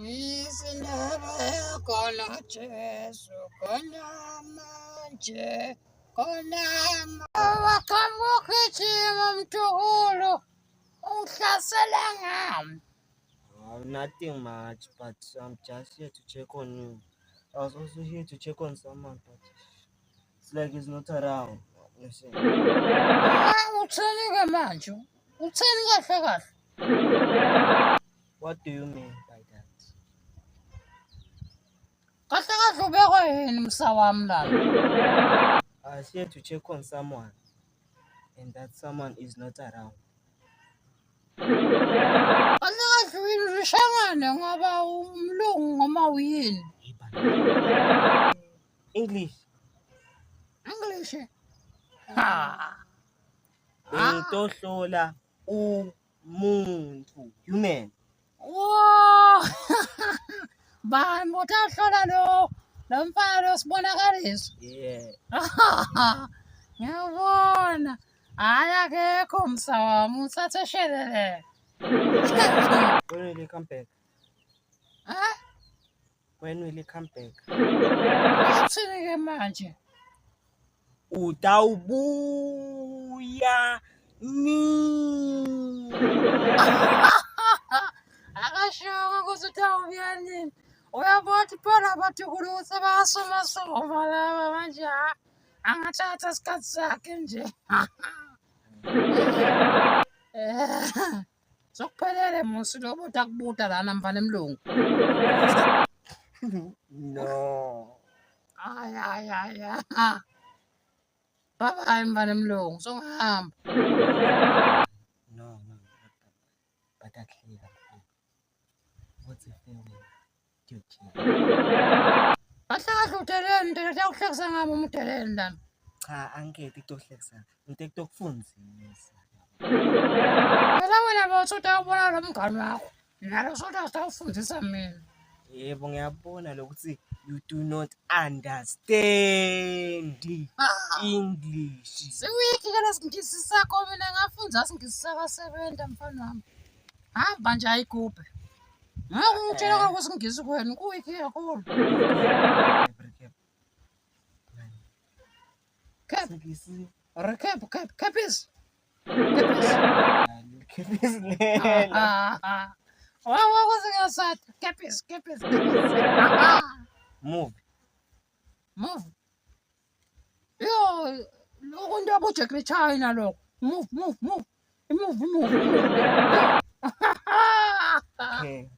Izindaba khona Jesu khona manje khona wakhambuka ugijima mjukulu ungihlasela ngami. Nothing much, but I'm just here to check on you. I was also here to check on someone, but it's like he's not around. You see? Uthini ke manje? Uthini kahle kahle? What do you mean by that? Kahle kahle ubekwe yini msawami lana? I was here to check on someone, and that someone is not around. Kahle kahle wena uzishangane ngoba umlungu noma uyini? English. English. Ha. Bengizohlola umuntu, human. Wow. Bani bothahlola lo mfana lo sibonakaliso? Yeah. Ngiyabona. Hayi akekho msawami uthathe shelele. When will he come back? Ha? When will he come back? Uthini ke manje? Utawubuya nini? Akashongo ukuthi utawubuya nini? Uyabona phela abathukulu ukuthi bayasoma laba manje angathatha isikhathi sakhe nje. Sokuphelele musi lo buta kubuta lana mfana emlungu. No. Ay. Bye mfana emlungu songihamba. No. But actually, what's the feeling? Kahle udeleni ngiyakuhlekisa ngami umudeleni lana. Cha, angeke ukuhlekisa. Ngithe ukufundzisa. Phela wena bothi utawubona lo mngani wakho. Nalo sothi asitawufundisa mina. Yebo ngiyabona lokuthi you do not understand English. Siwiki ke lesingisi sakho mina ngafunza singisi sakasebenza mfana wami. Hamba nje ayigubhe. Ngakungitshela ukuthi ngisi kwena kuwiki kakhulu. Cap is. Wakuthi ngiyasathi cap is. Move. Yo, lokho into yabo Jack China lokho. Move. Okay.